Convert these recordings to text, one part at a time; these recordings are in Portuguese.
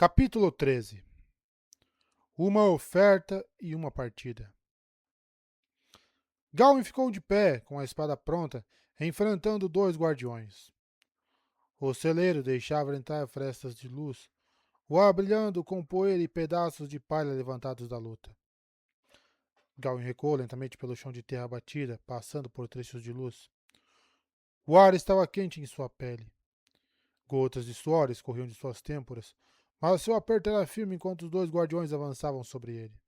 Capítulo 13. Uma oferta e uma partida. Gawain ficou de pé, com a espada pronta, enfrentando dois guardiões. O celeiro deixava entrar frestas de luz, o ar brilhando com poeira e pedaços de palha levantados da luta. Gawain recuou lentamente pelo chão de terra batida, passando por trechos de luz. O ar estava quente em sua pele. Gotas de suor escorriam de suas têmporas, mas seu aperto era firme enquanto os dois guardiões avançavam sobre ele.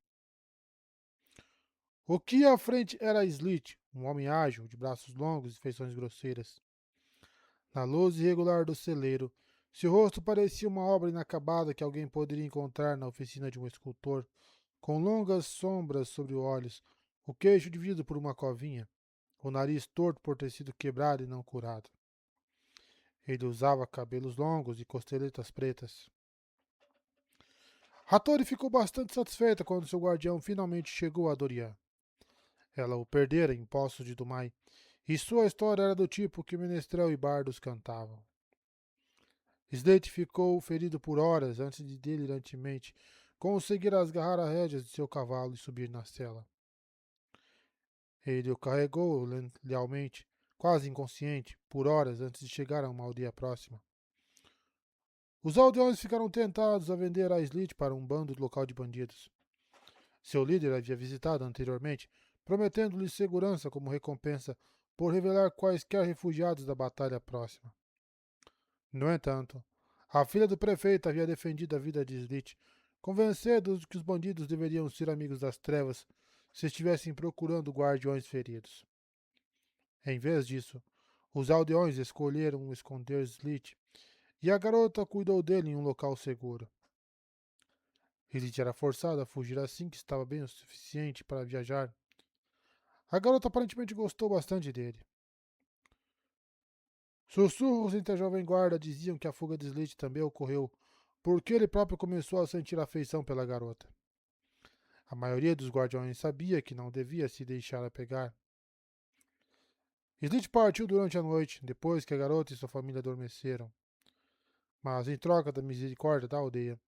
O que ia à frente era Slit, um homem ágil, de braços longos e feições grosseiras. Na luz irregular do celeiro, seu rosto parecia uma obra inacabada que alguém poderia encontrar na oficina de um escultor, com longas sombras sobre os olhos, o queixo dividido por uma covinha, o nariz torto por ter sido quebrado e não curado. Ele usava cabelos longos e costeletas pretas. Hattori ficou bastante satisfeita quando seu guardião finalmente chegou a Dorian. Ela o perdera em Poços de Dumai, e sua história era do tipo que menestrel e bardos cantavam. Slate ficou ferido por horas antes de delirantemente conseguir asgarrar as rédeas de seu cavalo e subir na cela. Ele o carregou lealmente, quase inconsciente, por horas antes de chegar a uma aldeia próxima. Os aldeões ficaram tentados a vender a Slate para um bando local de bandidos. Seu líder havia visitado anteriormente, prometendo-lhe segurança como recompensa por revelar quaisquer refugiados da batalha próxima. No entanto, a filha do prefeito havia defendido a vida de Slit, convencendo de que os bandidos deveriam ser amigos das trevas se estivessem procurando guardiões feridos. Em vez disso, os aldeões escolheram esconder Slit, e a garota cuidou dele em um local seguro. Slit era forçado a fugir assim que estava bem o suficiente para viajar. A garota aparentemente gostou bastante dele. Sussurros entre a jovem guarda diziam que a fuga de Slade também ocorreu porque ele próprio começou a sentir afeição pela garota. A maioria dos guardiões sabia que não devia se deixar pegar. Slade partiu durante a noite, depois que a garota e sua família adormeceram. Mas, em troca da misericórdia da aldeia,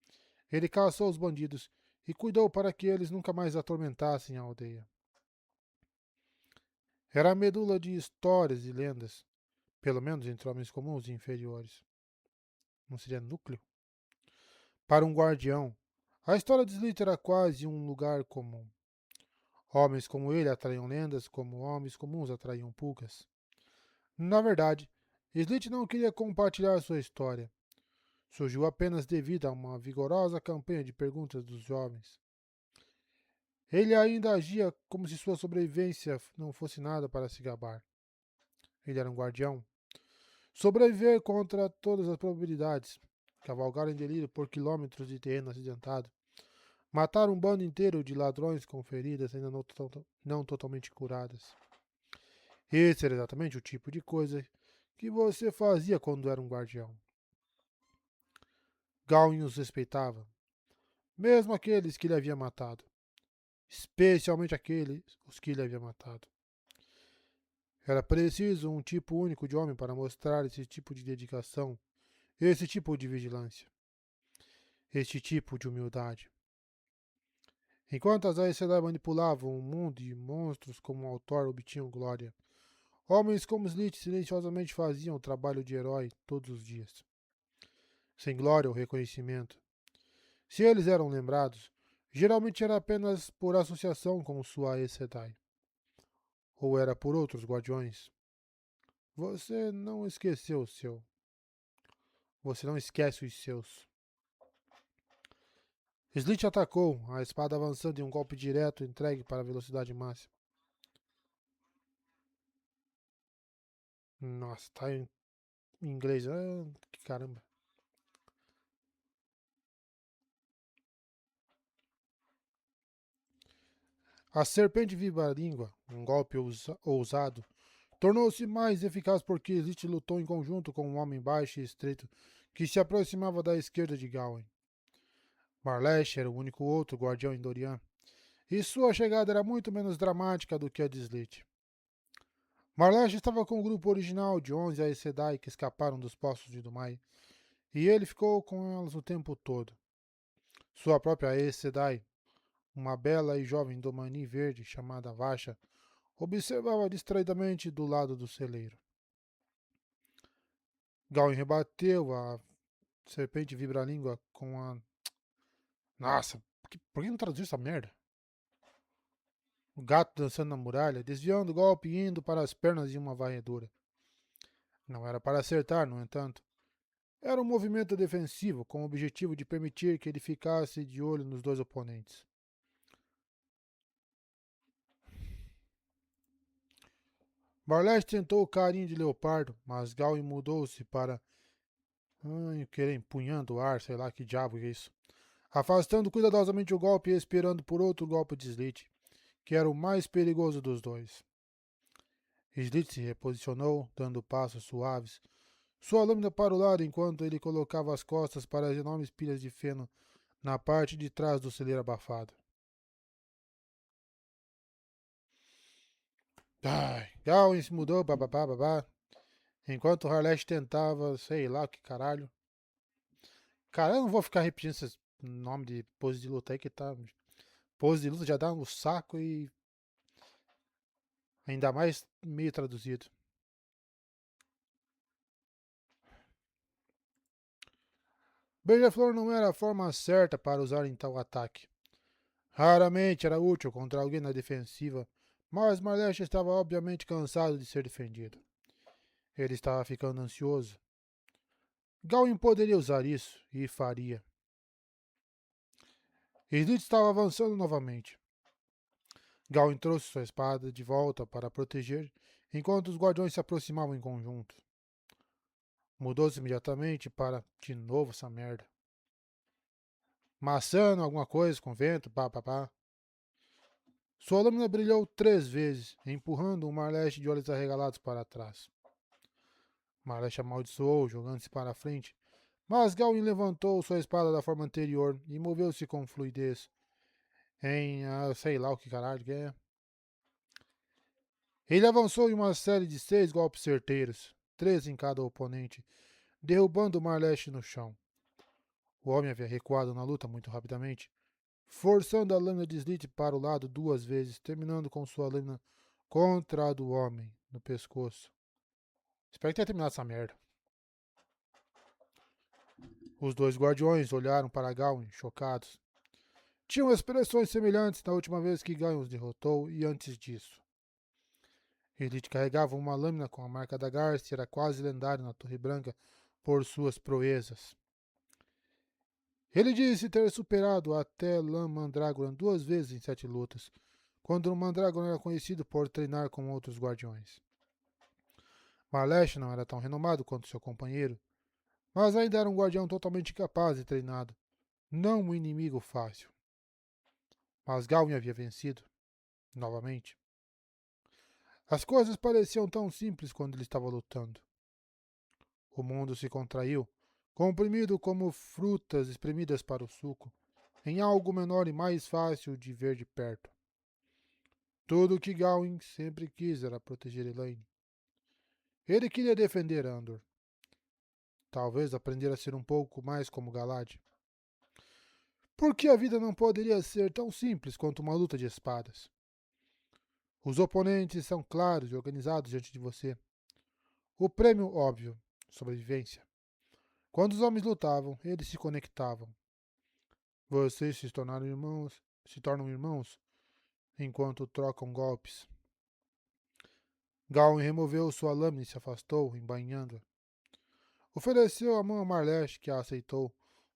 ele caçou os bandidos e cuidou para que eles nunca mais atormentassem a aldeia. Era a medula de histórias e lendas, pelo menos entre homens comuns e inferiores. Não seria núcleo? Para um guardião, a história de Slith era quase um lugar comum. Homens como ele atraíam lendas, como homens comuns atraíam pulgas. Na verdade, Slith não queria compartilhar sua história. Surgiu apenas devido a uma vigorosa campanha de perguntas dos jovens. Ele ainda agia como se sua sobrevivência não fosse nada para se gabar. Ele era um guardião. Sobreviver contra todas as probabilidades. Cavalgar em delírio por quilômetros de terreno acidentado. Matar um bando inteiro de ladrões com feridas ainda não totalmente curadas. Esse era exatamente o tipo de coisa que você fazia quando era um guardião. Gawain os respeitava, mesmo aqueles que ele havia matado. Especialmente aqueles os que ele havia matado. Era preciso um tipo único de homem para mostrar esse tipo de dedicação, esse tipo de vigilância, este tipo de humildade. Enquanto as Aes Sedai manipulavam o mundo e monstros como o Autor obtinham glória, homens como Slit silenciosamente faziam o trabalho de herói todos os dias, sem glória ou reconhecimento. Se eles eram lembrados, geralmente era apenas por associação com sua Aes Sedai, ou era por outros guardiões. Você não esqueceu o seu. Você não esquece os seus. Slit atacou, a espada avançando em um golpe direto entregue para a velocidade máxima. Nossa, tá em inglês. Ah, que caramba. A serpente viva-língua, um golpe ousado, tornou-se mais eficaz porque Slit lutou em conjunto com um homem baixo e estreito que se aproximava da esquerda de Gawain. Marlesh era o único outro guardião em Dorian, e sua chegada era muito menos dramática do que a de Slit. Marlesh estava com o grupo original de 11 Aes Sedai que escaparam dos Poços de Dumai, e ele ficou com elas o tempo todo. Sua própria Aes Sedai, uma bela e jovem domani verde chamada Vasha, observava distraidamente do lado do celeiro. Gawain rebateu a serpente vibra-língua com a... Nossa, por que não traduziu essa merda? O gato dançando na muralha, desviando o golpe e indo para as pernas de uma varredura. Não era para acertar, no entanto. Era um movimento defensivo, com o objetivo de permitir que ele ficasse de olho nos dois oponentes. Barlete tentou o carinho de leopardo, mas Gawain mudou-se para... querer empunhando o ar, sei lá que diabo é isso. Afastando cuidadosamente o golpe e esperando por outro golpe de Slit, que era o mais perigoso dos dois. Slit se reposicionou, dando passos suaves, sua lâmina para o lado enquanto ele colocava as costas para as enormes pilhas de feno na parte de trás do celeiro abafado. Gawain se mudou, bababá, babá, enquanto Harlech tentava, sei lá que caralho. Cara, eu não vou ficar repetindo esses nomes de pose de luta aí que tá. Pose de luta já dá no saco e ainda mais meio traduzido. Beija-flor não era a forma certa para usar em tal ataque. Raramente era útil contra alguém na defensiva, mas Marlesh estava obviamente cansado de ser defendido. Ele estava ficando ansioso. Gawain poderia usar isso, e faria. Slit estava avançando novamente. Gawain trouxe sua espada de volta para proteger, enquanto os guardiões se aproximavam em conjunto. Mudou-se imediatamente para, de novo essa merda. Maçando alguma coisa com vento, pá, pá, pá. Sua lâmina brilhou 3 vezes, empurrando o Marlesh de olhos arregalados para trás. Marlesh amaldiçoou, jogando-se para a frente, mas Gawain levantou sua espada da forma anterior e moveu-se com fluidez. Sei lá o que caralho que é. Ele avançou em uma série de 6 golpes certeiros, 3 em cada oponente, derrubando Marlesh no chão. O homem havia recuado na luta muito rapidamente, forçando a lâmina de Slit para o lado 2 vezes, terminando com sua lâmina contra a do homem, no pescoço. Espero que tenha terminado essa merda. Os dois guardiões olharam para Gawain, chocados. Tinham expressões semelhantes da última vez que Gawain os derrotou e antes disso. Slit carregava uma lâmina com a marca da garça e era quase lendário na Torre Branca por suas proezas. Ele disse ter superado até Lan Mandragoran 2 vezes em 7 lutas, quando o Mandragoran era conhecido por treinar com outros guardiões. Marlesh não era tão renomado quanto seu companheiro, mas ainda era um guardião totalmente capaz e treinado, não um inimigo fácil. Mas Gawain havia vencido, novamente. As coisas pareciam tão simples quando ele estava lutando. O mundo se contraiu, comprimido como frutas espremidas para o suco, em algo menor e mais fácil de ver de perto. Tudo o que Gawain sempre quis era proteger Elaine. Ele queria defender Andor. Talvez aprender a ser um pouco mais como Galad. Por que a vida não poderia ser tão simples quanto uma luta de espadas? Os oponentes são claros e organizados diante de você. O prêmio óbvio, sobrevivência. Quando os homens lutavam, eles se conectavam. Vocês se tornam irmãos enquanto trocam golpes. Gawain removeu sua lâmina e se afastou, embainhando. Ofereceu a mão a Marlesh, que a aceitou,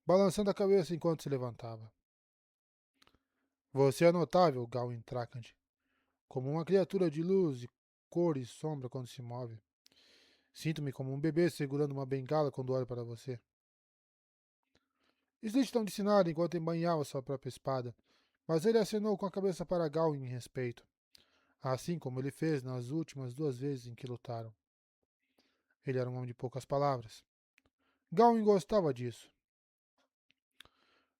balançando a cabeça enquanto se levantava. Você é notável, Gawain Trakand, como uma criatura de luz e cor e sombra quando se move. Sinto-me como um bebê segurando uma bengala quando olho para você. Slit não disse nada enquanto embainhava sua própria espada, mas ele acenou com a cabeça para Gawain em respeito, assim como ele fez nas últimas 2 vezes em que lutaram. Ele era um homem de poucas palavras. Gawain gostava disso.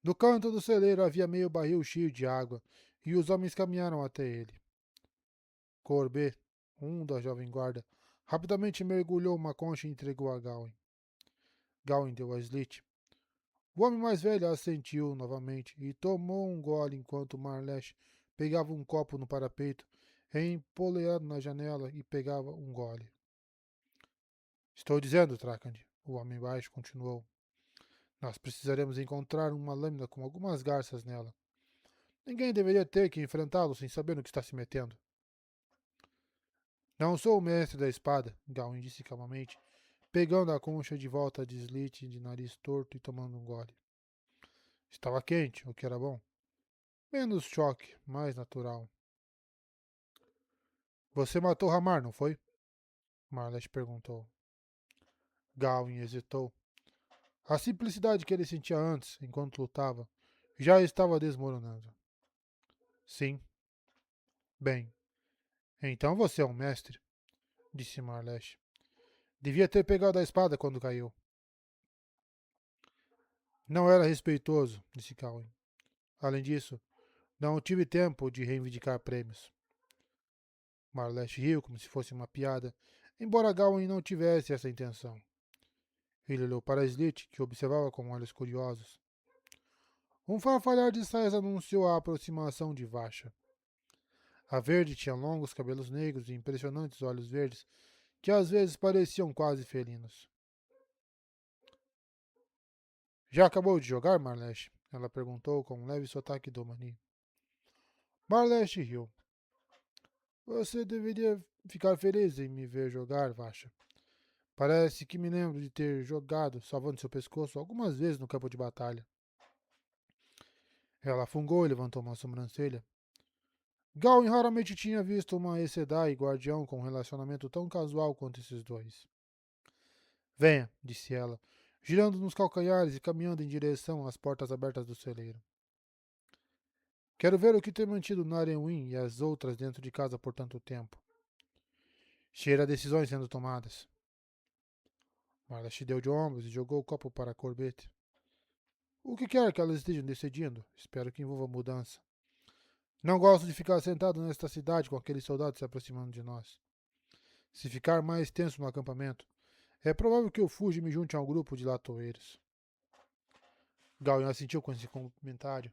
No canto do celeiro havia meio barril cheio de água, e os homens caminharam até ele. Corbê, da jovem guarda, rapidamente mergulhou uma concha e entregou a Gawain. Gawain deu a Slit. O homem mais velho assentiu novamente e tomou um gole enquanto Marlesh pegava um copo no parapeito, empoleirado na janela e pegava um gole. Estou dizendo, Trakand, o homem baixo continuou. Nós precisaremos encontrar uma lâmina com algumas garças nela. Ninguém deveria ter que enfrentá-lo sem saber no que está se metendo. Não sou o mestre da espada, Gawain disse calmamente, pegando a concha de volta de Slit de nariz torto e tomando um gole. Estava quente, o que era bom. Menos choque, mais natural. Você matou Ramar, não foi? Marlash perguntou. Gawain hesitou. A simplicidade que ele sentia antes, enquanto lutava, já estava desmoronando. Sim. Bem, então você é um mestre, disse Marlash. Devia ter pegado a espada quando caiu. Não era respeitoso, disse Gawain. Além disso, não tive tempo de reivindicar prêmios. Marlash riu como se fosse uma piada, embora Gawain não tivesse essa intenção. Ele olhou para Slit, que observava com olhos curiosos. Um farfalhar de saias anunciou a aproximação de Vasha. A verde tinha longos cabelos negros e impressionantes olhos verdes, que às vezes pareciam quase felinos. Já acabou de jogar, Marlash? Ela perguntou com um leve sotaque domani. Marlash riu. Você deveria ficar feliz em me ver jogar, Vasha. Parece que me lembro de ter jogado, salvando seu pescoço, algumas vezes no campo de batalha. Ela afungou e levantou uma sobrancelha. Gawain raramente tinha visto uma Aes Sedai guardião com um relacionamento tão casual quanto esses dois. Venha, disse ela, girando nos calcanhares e caminhando em direção às portas abertas do celeiro. Quero ver o que tem mantido Naren e as outras dentro de casa por tanto tempo. Cheira decisões sendo tomadas. Marlash deu de ombros e jogou o copo para Corbett. O que quer que elas estejam decidindo? Espero que envolva mudança. Não gosto de ficar sentado nesta cidade com aqueles soldados se aproximando de nós. Se ficar mais tenso no acampamento, é provável que eu fuja e me junte a um grupo de latoeiros. Gawain assentiu com esse comentário.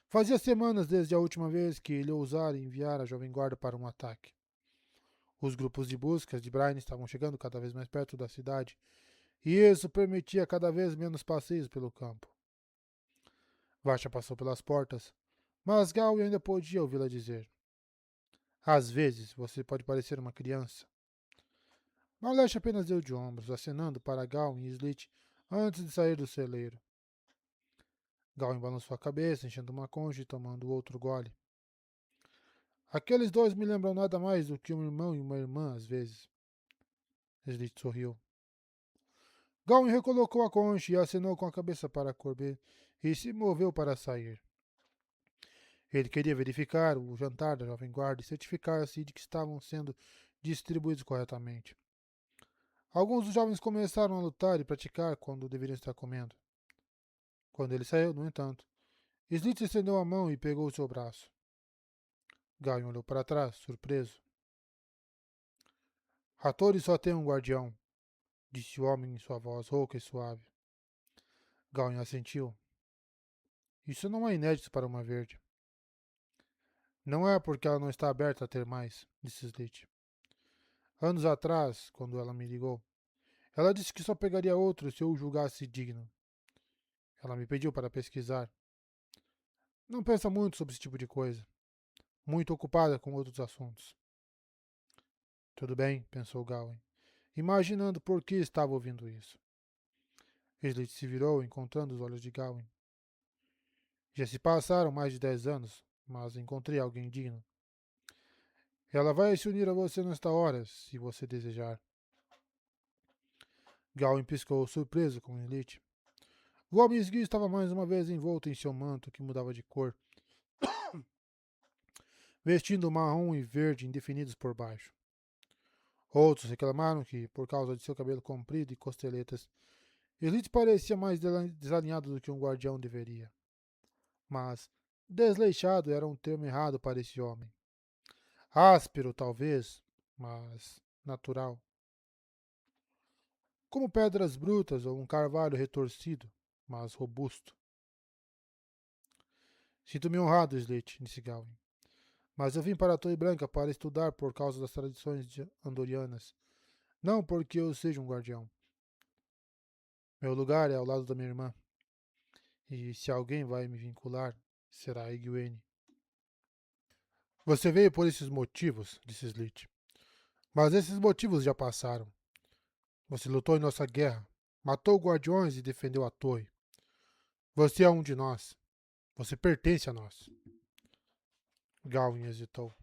Fazia semanas desde a última vez que ele ousara enviar a jovem guarda para um ataque. Os grupos de buscas de Brian estavam chegando cada vez mais perto da cidade, e isso permitia cada vez menos passeios pelo campo. Vasha passou pelas portas, mas Gawain ainda podia ouvi-la dizer. Às vezes, você pode parecer uma criança. Marlash apenas deu de ombros, acenando para Gawain e Slit antes de sair do celeiro. Gawain balançou a cabeça, enchendo uma concha e tomando outro gole. Aqueles dois me lembram nada mais do que um irmão e uma irmã, às vezes. Slit sorriu. Gawain recolocou a concha e acenou com a cabeça para Corbett e se moveu para sair. Ele queria verificar o jantar da jovem guarda e certificar-se de que estavam sendo distribuídos corretamente. Alguns dos jovens começaram a lutar e praticar quando deveriam estar comendo. Quando ele saiu, no entanto, Slit estendeu a mão e pegou seu braço. Gawain olhou para trás, surpreso. Hattori só tem um guardião, disse o homem em sua voz rouca e suave. Gawain assentiu. Isso não é inédito para uma verde. Não é porque ela não está aberta a ter mais, disse Slit. Anos atrás, quando ela me ligou, ela disse que só pegaria outro se eu o julgasse digno. Ela me pediu para pesquisar. Não pensa muito sobre esse tipo de coisa. Muito ocupada com outros assuntos. Tudo bem, pensou Gawain, imaginando por que estava ouvindo isso. Slit se virou, encontrando os olhos de Gawain. Já se passaram mais de 10 anos, mas encontrei alguém digno. Ela vai se unir a você nesta hora, se você desejar. Gawain piscou, surpreso com Slit. O homem esguio estava mais uma vez envolto em seu manto, que mudava de cor, vestindo marrom e verde indefinidos por baixo. Outros reclamaram que, por causa de seu cabelo comprido e costeletas, Slit parecia mais desalinhado do que um guardião deveria. Mas desleixado era um termo errado para esse homem. Áspero, talvez, mas natural. Como pedras brutas ou um carvalho retorcido, mas robusto. Sinto-me honrado, Slate, disse Gawain. Mas eu vim para a Torre Branca para estudar por causa das tradições andorianas, não porque eu seja um guardião. Meu lugar é ao lado da minha irmã, e se alguém vai me vincular, será a Egwene. Você veio por esses motivos, disse Slate. Mas esses motivos já passaram. Você lutou em nossa guerra, matou guardiões e defendeu a torre. Você é um de nós. Você pertence a nós. Gawain hesitou.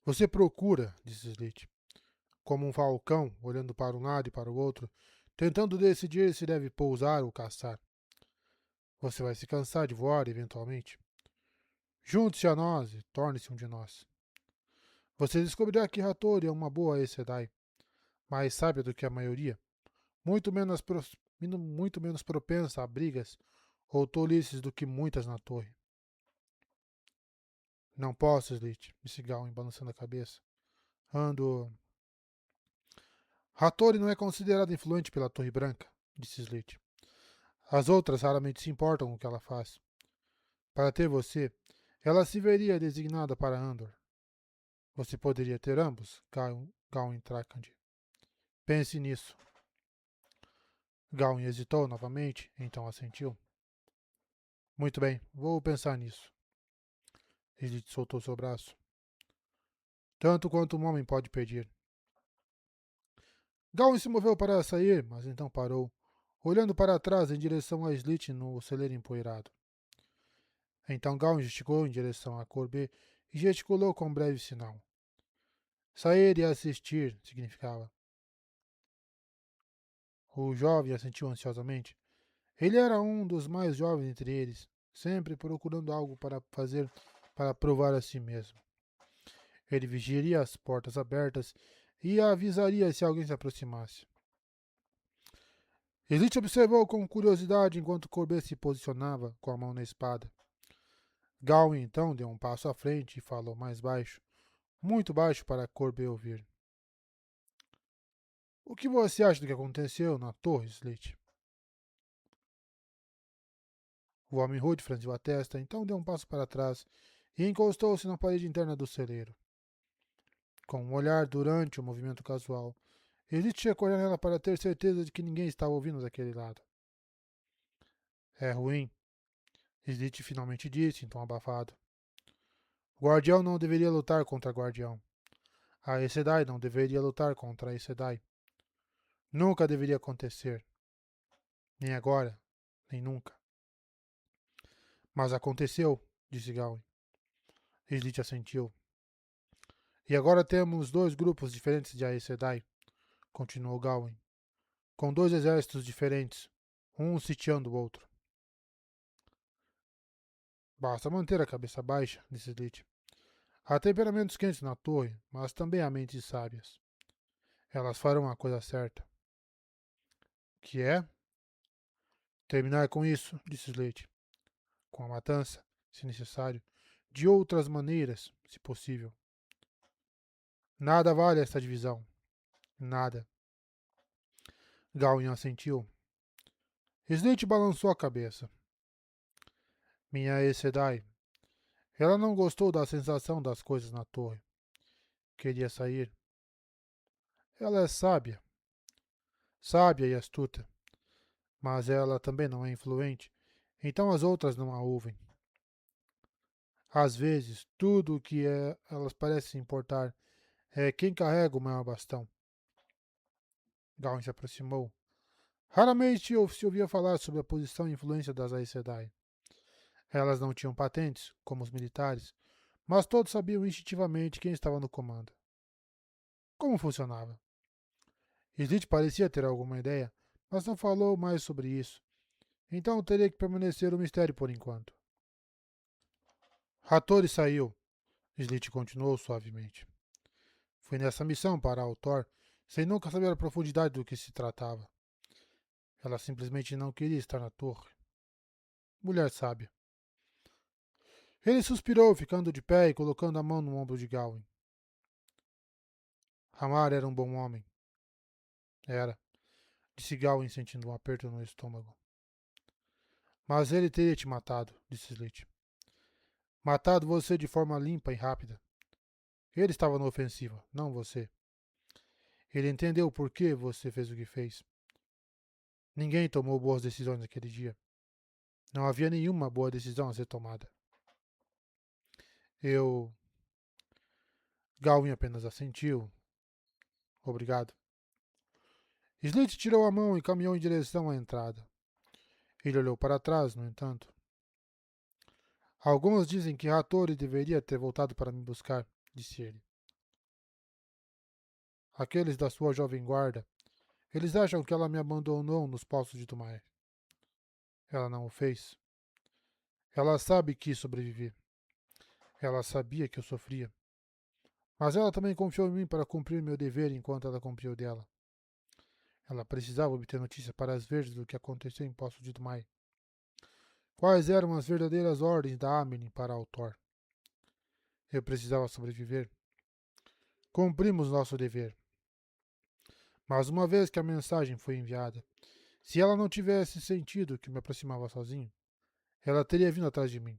Você procura, disse Slate, como um falcão, olhando para um lado e para o outro, tentando decidir se deve pousar ou caçar. Você vai se cansar de voar eventualmente. Junte-se a nós e torne-se um de nós. Você descobrirá que Hattori é uma boa Aes Sedai, mais sábia do que a maioria, muito menos propensa a brigas ou tolices do que muitas na torre. Não posso, Slate, disse Gawain, balançando a cabeça. Ando. Hattori não é considerada influente pela Torre Branca, disse Slate. As outras raramente se importam com o que ela faz. Para ter você, ela se veria designada para Andor. Você poderia ter ambos, Gawain Trakand. Pense nisso. Gawain hesitou novamente, então assentiu. Muito bem, vou pensar nisso. Ele soltou seu braço. Tanto quanto um homem pode pedir. Gawain se moveu para sair, mas então parou, olhando para trás em direção a Slit no celeiro empoeirado. Então Gawain gesticou em direção a Corbe e gesticulou com um breve sinal. Sair e assistir significava. O jovem assentiu ansiosamente. Ele era um dos mais jovens entre eles, sempre procurando algo para fazer para provar a si mesmo. Ele vigiaria as portas abertas e avisaria se alguém se aproximasse. Elite observou com curiosidade enquanto Corbet se posicionava com a mão na espada. Gawain então deu um passo à frente e falou mais baixo, muito baixo para Corbet ouvir. O que você acha do que aconteceu na torre, Slate? O homem rude franziu a testa, então deu um passo para trás e encostou-se na parede interna do celeiro. Com um olhar durante o movimento casual, Slate checou a janela para ter certeza de que ninguém estava ouvindo daquele lado. É ruim, Slate finalmente disse, em tom abafado. O guardião não deveria lutar contra guardião. A Aes Sedai não deveria lutar contra a Aes Sedai. Nunca deveria acontecer. Nem agora, nem nunca. Mas aconteceu, disse Gawain. Slit assentiu. E agora temos dois grupos diferentes de Aes Sedai, continuou Gawain, com dois exércitos diferentes, um sitiando o outro. Basta manter a cabeça baixa, disse Slit. Há temperamentos quentes na torre, mas também há mentes sábias. Elas farão a coisa certa. Que é? Terminar com isso, disse Slate. Com a matança, se necessário, de outras maneiras, se possível. Nada vale esta divisão. Nada. Gawain assentiu. Slate balançou a cabeça. Minha Aes Sedai. Ela não gostou da sensação das coisas na torre. Queria sair. Ela é sábia. Sábia e astuta. Mas ela também não é influente. Então as outras não a ouvem. Às vezes, tudo o que elas parecem importar é quem carrega o maior bastão. Gawain se aproximou. Raramente se ouvia falar sobre a posição e influência das Aes Sedai. Elas não tinham patentes, como os militares, mas todos sabiam instintivamente quem estava no comando. Como funcionava? Slit parecia ter alguma ideia, mas não falou mais sobre isso. Então teria que permanecer um mistério por enquanto. Hattori saiu. Slit continuou suavemente. Fui nessa missão para Altor, sem nunca saber a profundidade do que se tratava. Ela simplesmente não queria estar na torre. Mulher sábia. Ele suspirou, ficando de pé e colocando a mão no ombro de Gawain. Hamar era um bom homem. Era, disse Gawain, sentindo um aperto no estômago. Mas ele teria te matado, disse Slate. Matado você de forma limpa e rápida. Ele estava na ofensiva, não você. Ele entendeu por que você fez o que fez. Ninguém tomou boas decisões naquele dia. Não havia nenhuma boa decisão a ser tomada. Eu. Gawain apenas assentiu. Obrigado. Slate tirou a mão e caminhou em direção à entrada. Ele olhou para trás, no entanto. Alguns dizem que Hattori deveria ter voltado para me buscar, disse ele. Aqueles da sua jovem guarda. Eles acham que ela me abandonou nos poços de Tumaé. Ela não o fez. Ela sabe que sobrevivi. Ela sabia que eu sofria. Mas ela também confiou em mim para cumprir meu dever enquanto ela cumpriu o dela. Ela precisava obter notícias para as verdes do que aconteceu em Poço de Tumai. Quais eram as verdadeiras ordens da Amelin para Altor? Eu precisava sobreviver. Cumprimos nosso dever. Mas uma vez que a mensagem foi enviada, se ela não tivesse sentido que me aproximava sozinho, ela teria vindo atrás de mim.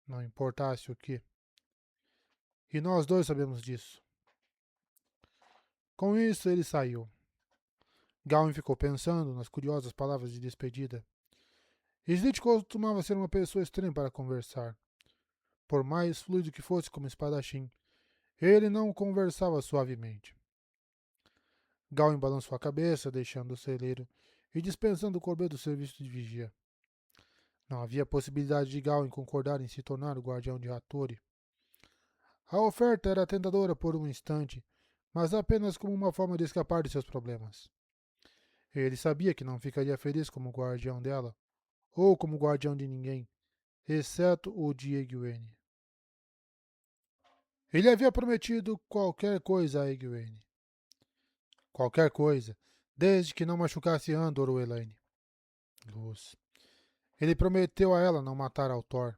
Não importasse o que. E nós dois sabemos disso. Com isso, ele saiu. Gawain ficou pensando nas curiosas palavras de despedida. Slit costumava ser uma pessoa estranha para conversar. Por mais fluido que fosse como espadachim, ele não conversava suavemente. Gawain balançou a cabeça, deixando o celeiro e dispensando o Corbet do serviço de vigia. Não havia possibilidade de Gawain concordar em se tornar o guardião de Hattori. A oferta era tentadora por um instante, mas apenas como uma forma de escapar de seus problemas. Ele sabia que não ficaria feliz como guardião dela, ou como guardião de ninguém, exceto o de Egwene. Ele havia prometido qualquer coisa a Egwene. Qualquer coisa, desde que não machucasse Andor ou Elaine. Luz. Ele prometeu a ela não matar Altor.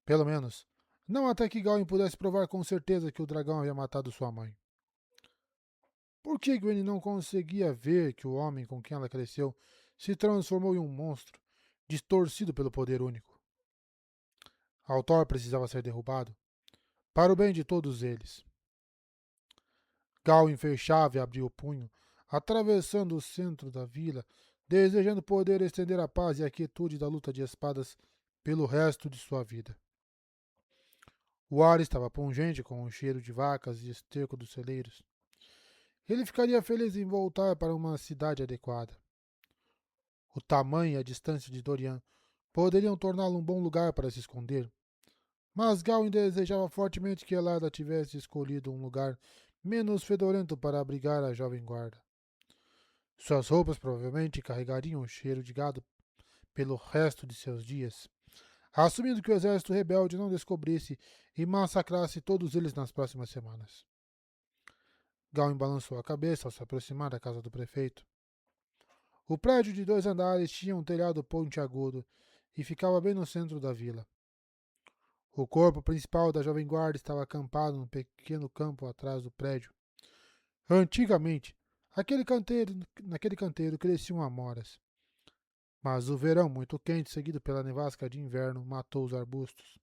Pelo menos, não até que Gawain pudesse provar com certeza que o dragão havia matado sua mãe. Por que Gwen não conseguia ver que o homem com quem ela cresceu se transformou em um monstro, distorcido pelo poder único? Altor precisava ser derrubado, para o bem de todos eles. Gawain fechava e abria o punho, atravessando o centro da vila, desejando poder estender a paz e a quietude da luta de espadas pelo resto de sua vida. O ar estava pungente com o cheiro de vacas e esterco dos celeiros. Ele ficaria feliz em voltar para uma cidade adequada. O tamanho e a distância de Dorian poderiam torná-lo um bom lugar para se esconder, mas Gawain desejava fortemente que Elada tivesse escolhido um lugar menos fedorento para abrigar a jovem guarda. Suas roupas provavelmente carregariam o cheiro de gado pelo resto de seus dias, assumindo que o exército rebelde não descobrisse e massacrasse todos eles nas próximas semanas. Gawain balançou a cabeça ao se aproximar da casa do prefeito. O prédio de 2 andares tinha um telhado pontiagudo e ficava bem no centro da vila. O corpo principal da jovem guarda estava acampado num pequeno campo atrás do prédio. Antigamente, naquele canteiro cresciam amoras, mas o verão muito quente, seguido pela nevasca de inverno, matou os arbustos.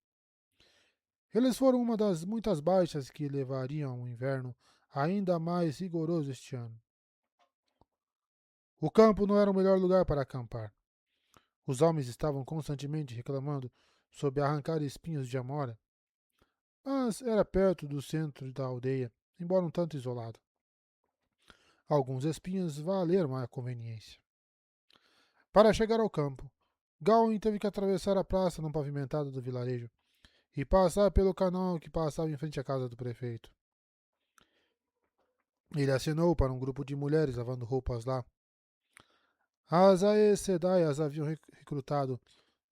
Eles foram uma das muitas baixas que levariam a um inverno ainda mais rigoroso este ano. O campo não era o melhor lugar para acampar. Os homens estavam constantemente reclamando sobre arrancar espinhos de amora, mas era perto do centro da aldeia, embora um tanto isolado. Alguns espinhos valeram a conveniência. Para chegar ao campo, Gawain teve que atravessar a praça não pavimentada do vilarejo e passar pelo canal que passava em frente à casa do prefeito. Ele acenou para um grupo de mulheres lavando roupas lá. As Aes Sedai as haviam recrutado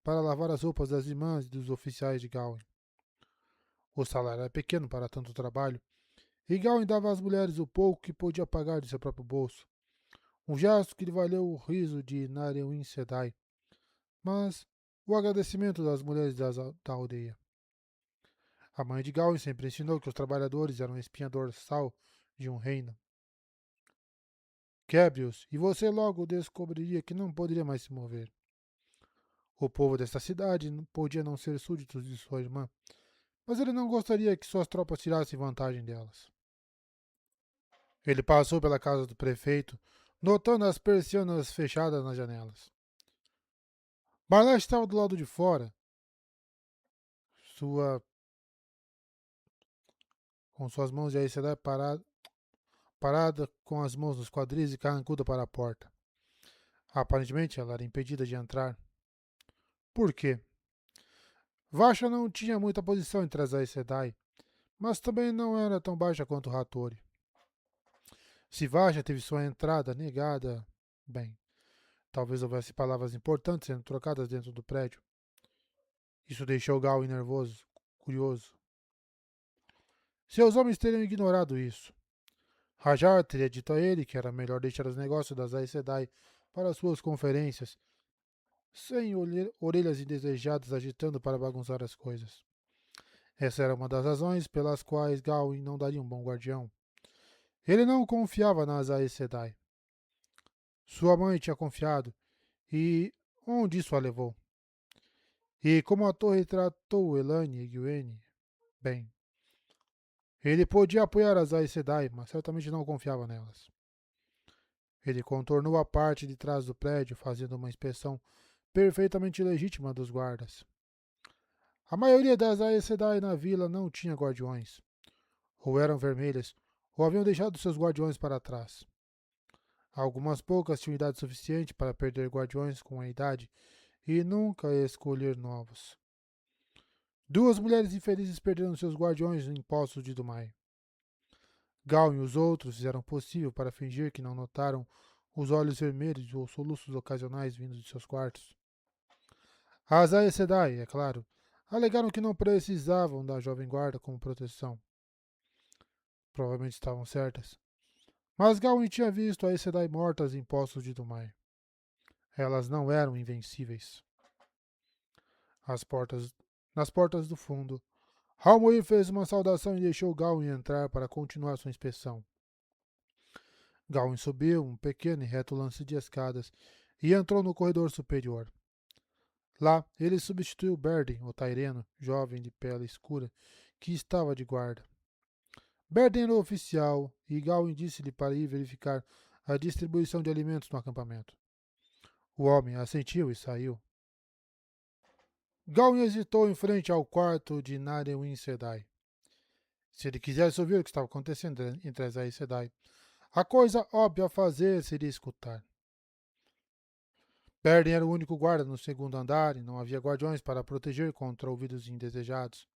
para lavar as roupas das irmãs e dos oficiais de Gawain. O salário era pequeno para tanto trabalho, e Gawain dava às mulheres o pouco que podia pagar de seu próprio bolso, um gesto que lhe valeu o riso de Narewin Sedai, mas o agradecimento das mulheres da aldeia. A mãe de Gawain sempre ensinou que os trabalhadores eram a espinha dorsal de um reino. Quebre-os, e você logo descobriria que não poderia mais se mover. O povo desta cidade podia não ser súditos de sua irmã, mas ele não gostaria que suas tropas tirassem vantagem delas. Ele passou pela casa do prefeito, notando as persianas fechadas nas janelas. Marlete estava do lado de fora, sua com suas mãos de Aes parada com as mãos nos quadris e carrancuda para a porta. Aparentemente, ela era impedida de entrar. Por quê? Vasha não tinha muita posição entre as Aes Sedai, mas também não era tão baixa quanto Hattori. Se Vasha teve sua entrada negada, bem, talvez houvesse palavras importantes sendo trocadas dentro do prédio. Isso deixou Gawain nervoso, curioso. Seus homens teriam ignorado isso. Rajar teria dito a ele que era melhor deixar os negócios das Aes Sedai para suas conferências, sem orelhas indesejadas agitando para bagunçar as coisas. Essa era uma das razões pelas quais Gawain não daria um bom guardião. Ele não confiava nas Aes Sedai. Sua mãe tinha confiado, e onde isso a levou? E como a torre tratou Elaine e Gwen, bem, ele podia apoiar as Aes Sedai, mas certamente não confiava nelas. Ele contornou a parte de trás do prédio, fazendo uma inspeção perfeitamente legítima dos guardas. A maioria das Aes Sedai na vila não tinha guardiões. Ou eram vermelhas, ou haviam deixado seus guardiões para trás. Algumas poucas tinham idade suficiente para perder guardiões com a idade e nunca escolher novos. Duas mulheres infelizes perderam seus guardiões em Poços de Dumai. Gal e os outros fizeram o possível para fingir que não notaram os olhos vermelhos ou soluços ocasionais vindos de seus quartos. As Aes Sedai, é claro, alegaram que não precisavam da jovem guarda como proteção. Provavelmente estavam certas. Mas Gawain tinha visto Aes Sedai mortas em Poços de Dumai. Elas não eram invencíveis. Nas portas do fundo, Halmoir fez uma saudação e deixou Gawain entrar para continuar sua inspeção. Gawain subiu um pequeno e reto lance de escadas e entrou no corredor superior. Lá, ele substituiu Berdin, o Taireno, jovem de pele escura, que estava de guarda. Berdin era o oficial e Gawain disse-lhe para ir verificar a distribuição de alimentos no acampamento. O homem assentiu e saiu. Gawain hesitou em frente ao quarto de Narewin Sedai. Se ele quisesse ouvir o que estava acontecendo entre as Aes Sedai, a coisa óbvia a fazer seria escutar. Berdin era o único guarda no segundo andar e não havia guardiões para proteger contra ouvidos indesejados.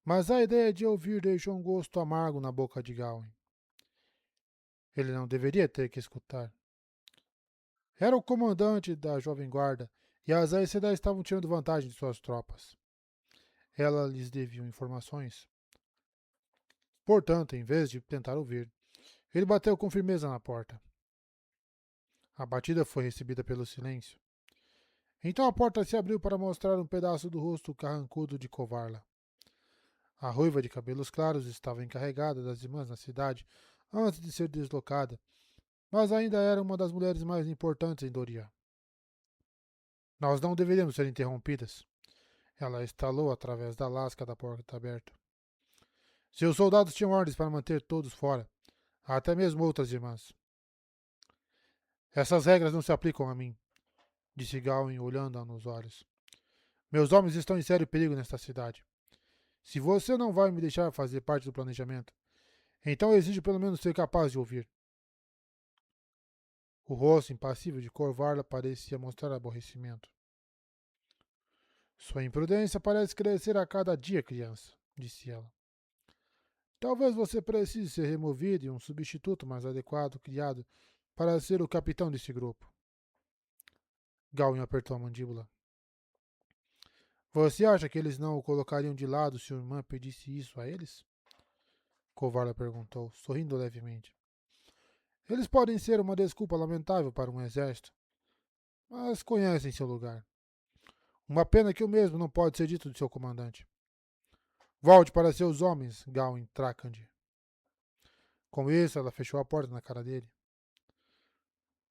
Mas a ideia de ouvir deixou um gosto amargo na boca de Gawain. Ele não deveria ter que escutar. Era o comandante da jovem guarda e as Aes Sedai estavam tirando vantagem de suas tropas. Ela lhes devia informações. Portanto, em vez de tentar ouvir, ele bateu com firmeza na porta. A batida foi recebida pelo silêncio. Então a porta se abriu para mostrar um pedaço do rosto carrancudo de Kovarla. A ruiva de cabelos claros estava encarregada das irmãs na cidade antes de ser deslocada, mas ainda era uma das mulheres mais importantes em Doria. Nós não deveríamos ser interrompidas. Ela estalou através da lasca da porta aberta. Seus soldados tinham ordens para manter todos fora, até mesmo outras irmãs. Essas regras não se aplicam a mim, disse Gawain olhando-a nos olhos. Meus homens estão em sério perigo nesta cidade. Se você não vai me deixar fazer parte do planejamento, então exijo pelo menos ser capaz de ouvir. O rosto impassível de Corvarla parecia mostrar aborrecimento. Sua imprudência parece crescer a cada dia, criança, disse ela. Talvez você precise ser removido e um substituto mais adequado criado para ser o capitão desse grupo. Gawain apertou a mandíbula. Você acha que eles não o colocariam de lado se sua irmã pedisse isso a eles? Kovarla perguntou, sorrindo levemente. Eles podem ser uma desculpa lamentável para um exército, mas conhecem seu lugar. Uma pena que o mesmo não pode ser dito de seu comandante. Volte para seus homens, Gawain Trakand. Com isso, ela fechou a porta na cara dele.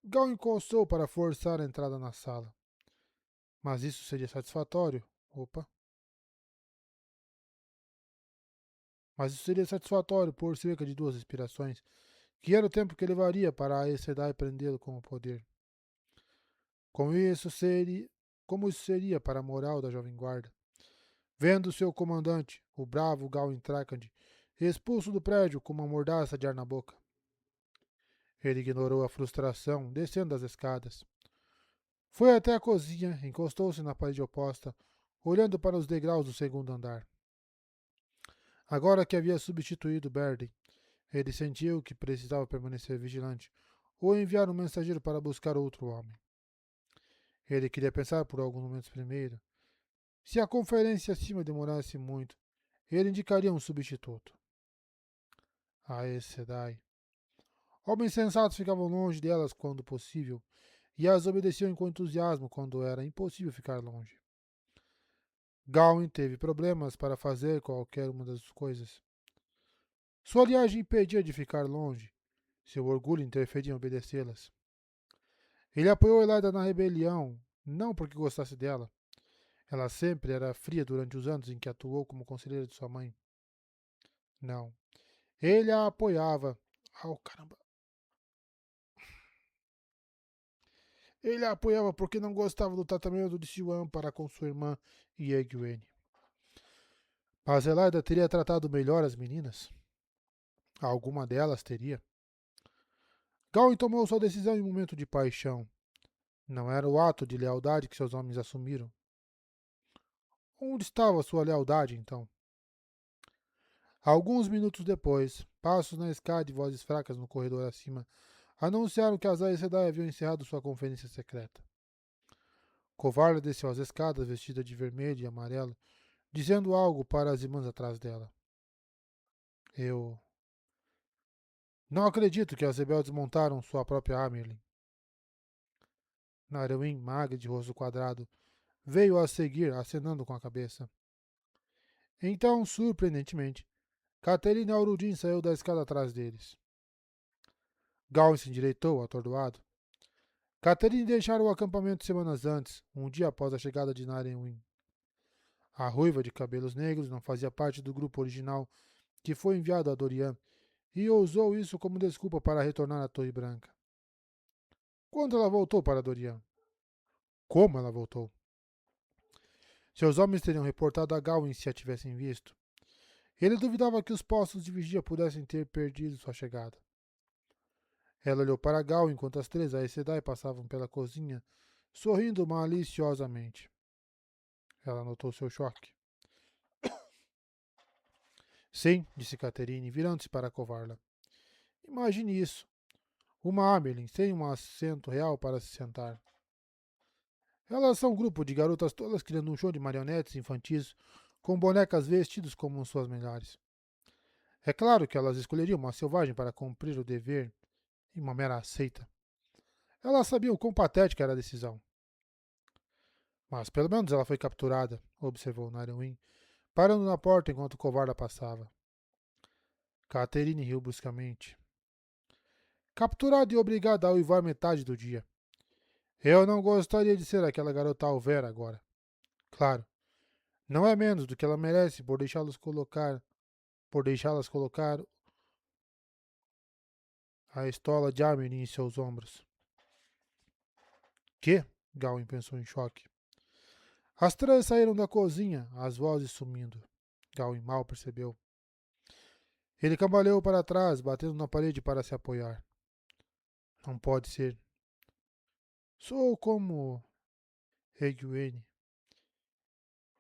Gal encostou para forçar a entrada na sala. Mas isso seria satisfatório? Opa. Mas isso seria satisfatório por cerca de 2 respirações, que era o tempo que levaria para a Aes Sedai prendê-lo com o poder. Como isso seria, como isso seria para a moral da jovem guarda? Vendo seu comandante, o bravo Gal Trakand, expulso do prédio com uma mordaça de ar na boca. Ele ignorou a frustração, descendo as escadas. Foi até a cozinha, encostou-se na parede oposta, olhando para os degraus do segundo andar. Agora que havia substituído Berden, ele sentiu que precisava permanecer vigilante ou enviar um mensageiro para buscar outro homem. Ele queria pensar por alguns momentos primeiro. Se a conferência acima demorasse muito, ele indicaria um substituto. Aes Sedai. Homens sensatos ficavam longe delas quando possível, e as obedeciam com entusiasmo quando era impossível ficar longe. Gawain teve problemas para fazer qualquer uma das coisas. Sua linhagem impedia de ficar longe. Seu orgulho interferia em obedecê-las. Ele apoiou Elaida na rebelião, não porque gostasse dela. Ela sempre era fria durante os anos em que atuou como conselheira de sua mãe. Não. Ele a apoiava. Caramba. Ele a apoiava porque não gostava do tratamento de Siwan para com sua irmã e Egwene. Mas Elaida teria tratado melhor as meninas? Alguma delas teria. Gawain tomou sua decisão em um momento de paixão. Não era o ato de lealdade que seus homens assumiram. Onde estava sua lealdade, então? Alguns minutos depois, passos na escada e vozes fracas no corredor acima anunciaram que as Aes Sedai haviam encerrado sua conferência secreta. Kovarla desceu as escadas vestida de vermelho e amarelo, dizendo algo para as irmãs atrás dela. Eu não acredito que as rebeldes montaram sua própria Amerlin. Narewin, magra de rosto quadrado, veio a seguir, acenando com a cabeça. Então, surpreendentemente, Caterina Aurudin saiu da escada atrás deles. Gawain se endireitou, atordoado. Caterine deixara o acampamento semanas antes, um dia após a chegada de Naren. A ruiva de cabelos negros não fazia parte do grupo original que foi enviado a Dorian e usou isso como desculpa para retornar à Torre Branca. Quando ela voltou para Dorian? Como ela voltou? Seus homens teriam reportado a Gawain se a tivessem visto. Ele duvidava que os postos de vigia pudessem ter perdido sua chegada. Ela olhou para Gawain enquanto as 3 Aes Sedai passavam pela cozinha, sorrindo maliciosamente. Ela notou seu choque. Sim, disse Caterine, virando-se para Kovarla. Imagine isso. Uma Amerlin sem um assento real para se sentar. Elas são um grupo de garotas tolas criando um show de marionetes infantis com bonecas vestidas como suas melhores. É claro que elas escolheriam uma selvagem para cumprir o dever e uma mera seita. Elas sabiam quão patética era a decisão. Mas pelo menos ela foi capturada, observou Narewin, parando na porta enquanto Kovarla passava. Caterine riu bruscamente. Capturada e obrigada a uivar metade do dia. Eu não gostaria de ser aquela garota alvera agora. Claro, não é menos do que ela merece por deixá-las colocar a estola de Armin em seus ombros. Que? Gawain pensou em choque. As 3 saíram da cozinha, as vozes sumindo. Gawain mal percebeu. Ele cambaleou para trás, batendo na parede para se apoiar. Não pode ser. Sou como Egwene.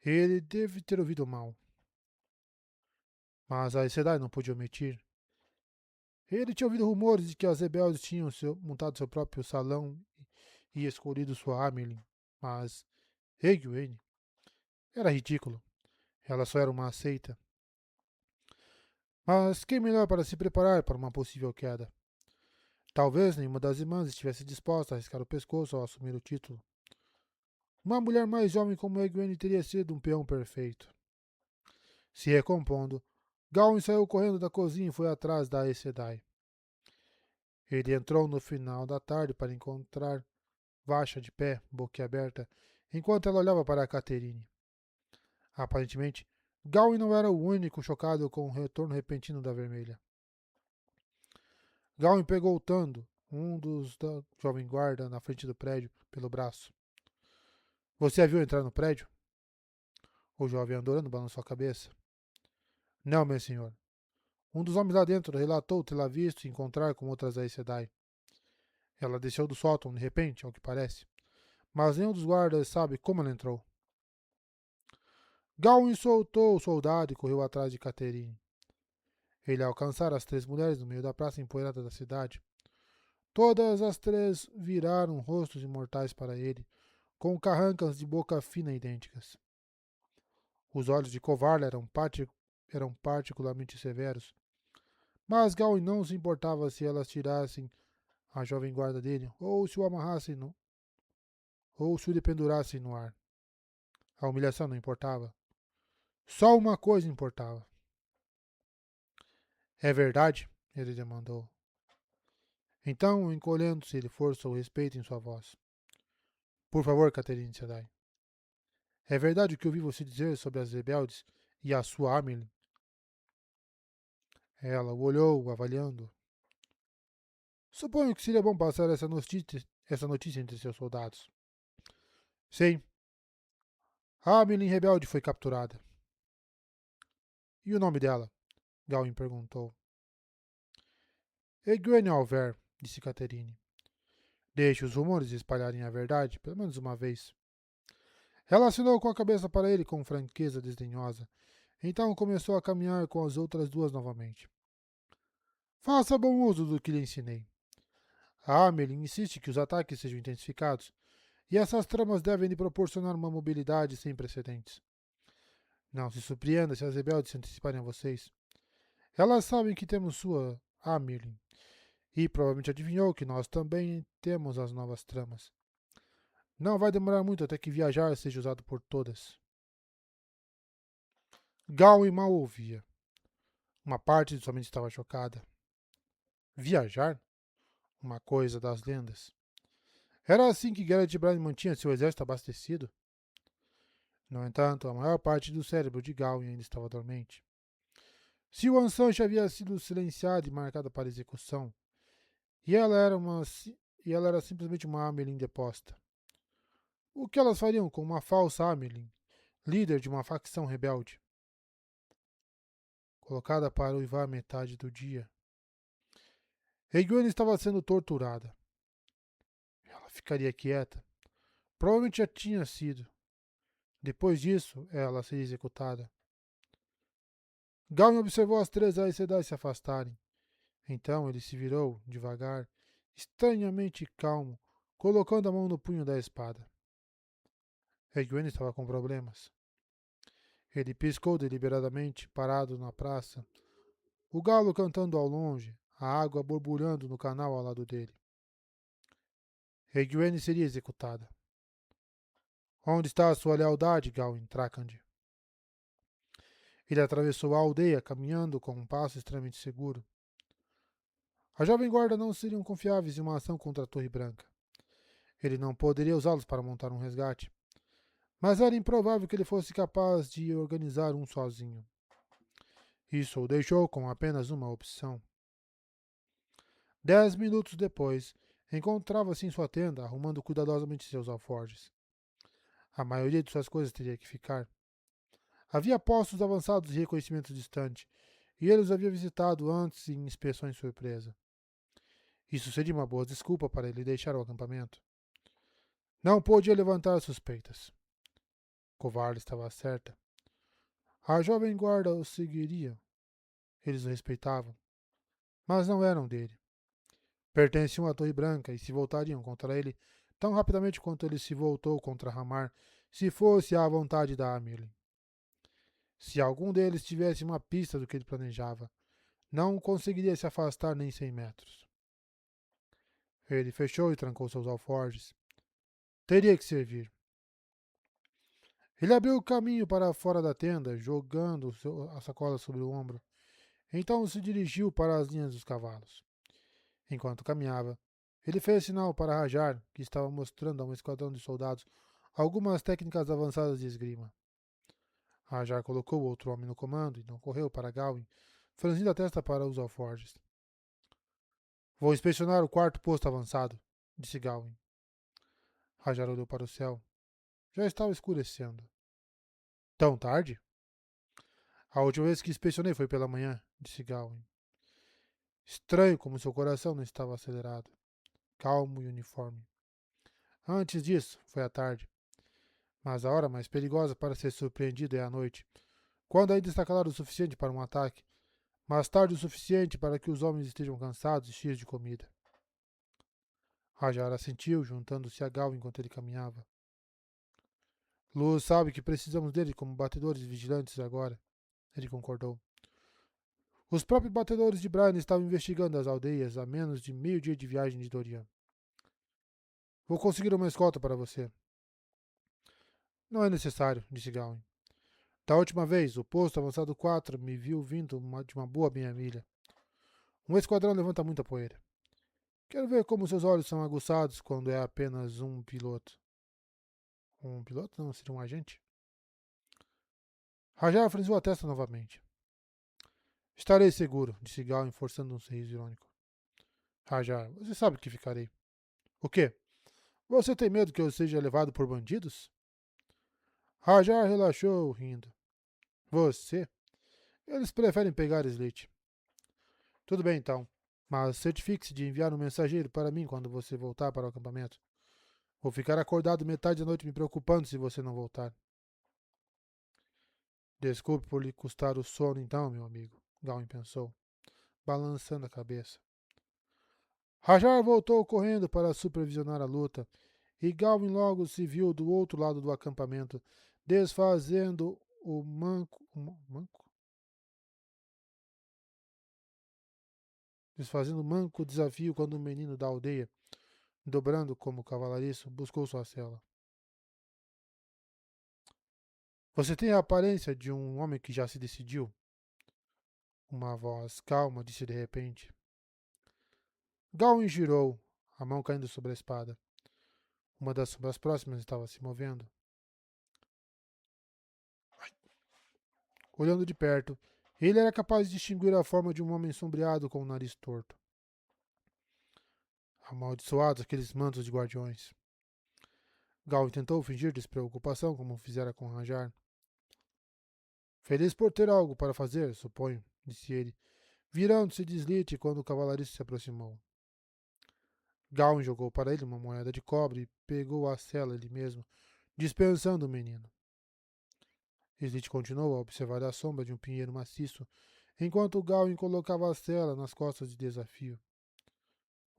Ele deve ter ouvido mal. Mas a Aes Sedai não podia omitir. Ele tinha ouvido rumores de que as rebeldes tinham montado seu próprio salão e escolhido sua Amerlin. Mas Egwene era ridículo. Ela só era uma seita. Mas quem melhor para se preparar para uma possível queda? Talvez nenhuma das irmãs estivesse disposta a arriscar o pescoço ao assumir o título. Uma mulher mais jovem como Egwene teria sido um peão perfeito. Se recompondo, Gawain saiu correndo da cozinha e foi atrás da Aes Sedai. Ele entrou no final da tarde para encontrar Vasha de pé, boquiaberta, enquanto ela olhava para Catherine. Aparentemente, Gawain não era o único chocado com o retorno repentino da vermelha. Gawain pegou Tando, um dos da jovem guarda, na frente do prédio, pelo braço. Você a viu entrar no prédio? O jovem andorano balançou a cabeça. Não, meu senhor. Um dos homens lá dentro relatou tê-la visto e encontrar com outras Aes Sedai. Ela desceu do sótão de repente, ao que parece, mas nenhum dos guardas sabe como ela entrou. Gawain soltou o soldado e correu atrás de Catherine. Ele alcançara as 3 mulheres no meio da praça empoeirada da cidade. Todas as 3 viraram rostos imortais para ele, com carrancas de boca fina idênticas. Os olhos de Kovarla eram particularmente severos, mas Gawain não se importava se elas tirassem a jovem guarda dele, ou se o amarrassem ou se o pendurassem no ar. A humilhação não importava. Só uma coisa importava. É verdade? Ele demandou. Então, encolhendo-se, ele forçou o respeito em sua voz. Por favor, Catherine Sedai. É verdade o que ouvi você dizer sobre as rebeldes e a sua Amelie? Ela o olhou, avaliando. Suponho que seria bom passar essa notícia entre seus soldados. Sim. A Amelie rebelde foi capturada. E o nome dela? Gawain perguntou. Egwene Alver, disse Catherine. Deixe os rumores espalharem a verdade, pelo menos uma vez. Ela assinou com a cabeça para ele com franqueza desdenhosa. Então começou a caminhar com as outras 2 novamente. Faça bom uso do que lhe ensinei. A Amelie insiste que os ataques sejam intensificados, e essas tramas devem lhe proporcionar uma mobilidade sem precedentes. Não se surpreenda se as rebeldes se anteciparem a vocês. Elas sabem que temos sua Amelie, e provavelmente adivinhou que nós também temos as novas tramas. Não vai demorar muito até que viajar seja usado por todas. Gawain mal ouvia. Uma parte de sua mente estava chocada. Viajar? Uma coisa das lendas. Era assim que Gareth Bryne mantinha seu exército abastecido? No entanto, a maior parte do cérebro de Gawain ainda estava dormente. Se o Sanche havia sido silenciado e marcado para execução, e ela era simplesmente uma Amelin deposta. O que elas fariam com uma falsa Amelin, líder de uma facção rebelde? Colocada para uivar metade do dia. Egwene estava sendo torturada. Ela ficaria quieta. Provavelmente já tinha sido. Depois disso, ela seria executada. Gawain observou as 3 Aes Sedai se afastarem. Então ele se virou, devagar, estranhamente calmo, colocando a mão no punho da espada. Egwene estava com problemas. Ele piscou deliberadamente, parado na praça, o galo cantando ao longe, a água borbulhando no canal ao lado dele. Egwene seria executada. Onde está a sua lealdade, Gawain Trakand? Ele atravessou a aldeia, caminhando com um passo extremamente seguro. A jovem guarda não seriam confiáveis em uma ação contra a Torre Branca. Ele não poderia usá-los para montar um resgate. Mas era improvável que ele fosse capaz de organizar um sozinho. Isso o deixou com apenas uma opção. 10 minutos depois, encontrava-se em sua tenda, arrumando cuidadosamente seus alforjes. A maioria de suas coisas teria que ficar. Havia postos avançados de reconhecimento distante, e ele os havia visitado antes em inspeções surpresa. Isso seria uma boa desculpa para ele deixar o acampamento. Não podia levantar suspeitas. Kovarla estava certa. A jovem guarda os seguiria. Eles o respeitavam, mas não eram dele. Pertenciam à Torre Branca e se voltariam contra ele tão rapidamente quanto ele se voltou contra Ramar, se fosse à vontade da Amelie. Se algum deles tivesse uma pista do que ele planejava, não conseguiria se afastar nem 100 metros. Ele fechou e trancou seus alforjes. Teria que servir. Ele abriu o caminho para fora da tenda, jogando a sacola sobre o ombro. Então se dirigiu para as linhas dos cavalos. Enquanto caminhava, ele fez sinal para Rajar, que estava mostrando a um esquadrão de soldados algumas técnicas avançadas de esgrima. Rajar colocou outro homem no comando e não correu para Gawain, franzindo a testa para os alforjes. Vou inspecionar o quarto posto avançado, disse Gawain. Rajar olhou para o céu. Já estava escurecendo. Tão tarde? A última vez que inspecionei foi pela manhã, disse Gawain. Estranho como seu coração não estava acelerado, calmo e uniforme. Antes disso, foi à tarde. Mas a hora mais perigosa para ser surpreendido é à noite, quando ainda está claro o suficiente para um ataque, mas tarde o suficiente para que os homens estejam cansados e cheios de comida. Rajar assentiu, juntando-se a Gal enquanto ele caminhava. Luz sabe que precisamos dele como batedores vigilantes agora, ele concordou. Os próprios batedores de Brian estavam investigando as aldeias a menos de meio dia de viagem de Dorian. Vou conseguir uma escolta para você. Não é necessário, disse Gawain. Da última vez, o posto avançado 4 me viu vindo de uma boa meia milha. Um esquadrão levanta muita poeira. Quero ver como seus olhos são aguçados quando é apenas um piloto. Um piloto? Não, seria um agente? Rajar franziu a testa novamente. Estarei seguro, disse Gawain, forçando um sorriso irônico. Rajar, você sabe que ficarei. O quê? Você tem medo que eu seja levado por bandidos? Rajar relaxou, rindo. Você? Eles preferem pegar Slate. Tudo bem, então. Mas certifique-se de enviar um mensageiro para mim quando você voltar para o acampamento. Vou ficar acordado metade da noite me preocupando se você não voltar. Desculpe por lhe custar o sono então, meu amigo, Gawain pensou, balançando a cabeça. Rajar voltou correndo para supervisionar a luta, e Gawain logo se viu do outro lado do acampamento, desfazendo o manco desafio quando um menino da aldeia, dobrando como cavalariço, buscou sua cela. Você tem a aparência de um homem que já se decidiu? Uma voz calma disse de repente. Gawain girou, a mão caindo sobre a espada. Uma das sombras próximas estava se movendo. Olhando de perto, ele era capaz de distinguir a forma de um homem sombreado com o nariz torto. Amaldiçoados aqueles mantos de guardiões. Gawain tentou fingir despreocupação, como fizera com Rajar. Feliz por ter algo para fazer, suponho, disse ele, virando-se de Slite quando o cavalariço se aproximou. Gawain jogou para ele uma moeda de cobre e pegou a cela ele mesmo, dispensando o menino. Slite continuou a observar a sombra de um pinheiro maciço, enquanto Gawain colocava a cela nas costas de Desafio.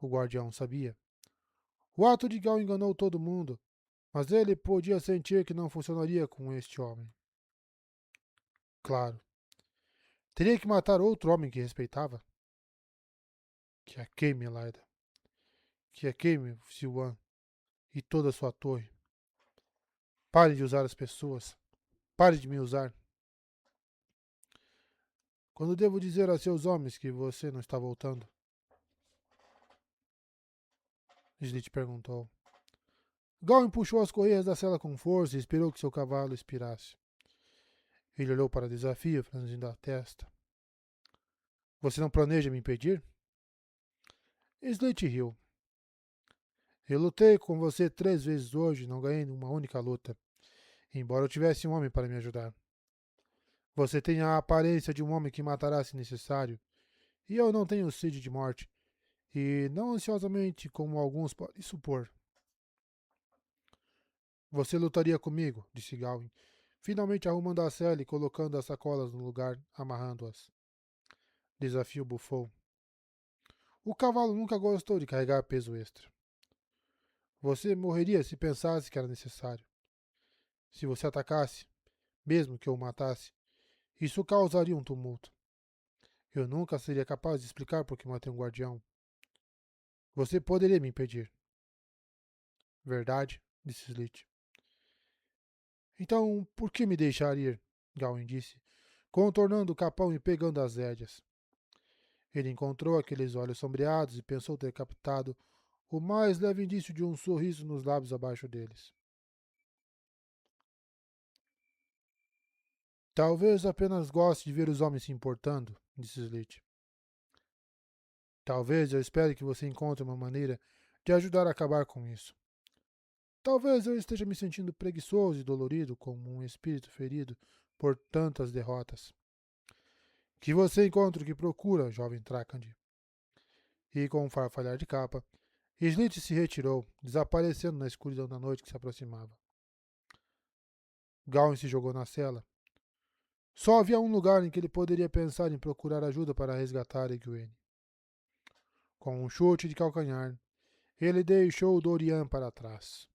O guardião sabia. O ato de Gawain enganou todo mundo, mas ele podia sentir que não funcionaria com este homem. Claro. Teria que matar outro homem que respeitava? Que a queime, Laida. Que a queime, Siwan, e toda a sua torre. Pare de usar as pessoas. Pare de me usar. Quando devo dizer a seus homens que você não está voltando? Slit perguntou. Gawain puxou as correias da cela com força e esperou que seu cavalo expirasse. Ele olhou para o Desafio, franzindo a testa. Você não planeja me impedir? Slate riu. Eu lutei com você 3 vezes hoje e não ganhei uma única luta, embora eu tivesse um homem para me ajudar. Você tem a aparência de um homem que matará se necessário, e eu não tenho sede de morte, e não ansiosamente como alguns podem supor. Você lutaria comigo, disse Gawain, finalmente arrumando a cela e colocando as sacolas no lugar, amarrando-as. Desafio bufou. O cavalo nunca gostou de carregar peso extra. Você morreria se pensasse que era necessário. Se você atacasse, mesmo que eu o matasse, isso causaria um tumulto. Eu nunca seria capaz de explicar por que matei um guardião. Você poderia me impedir. Verdade, disse Slit. Então, por que me deixar ir? Gawain disse, contornando o capão e pegando as rédeas. Ele encontrou aqueles olhos sombreados e pensou ter captado o mais leve indício de um sorriso nos lábios abaixo deles. Talvez apenas goste de ver os homens se importando, disse Slit. Talvez eu espere que você encontre uma maneira de ajudar a acabar com isso. Talvez eu esteja me sentindo preguiçoso e dolorido como um espírito ferido por tantas derrotas. Que você encontre o que procura, jovem Trakand. E com um farfalhar de capa, Slit se retirou, desaparecendo na escuridão da noite que se aproximava. Gawain se jogou na cela. Só havia um lugar em que ele poderia pensar em procurar ajuda para resgatar Egwene. Com um chute de calcanhar, ele deixou Dorian para trás.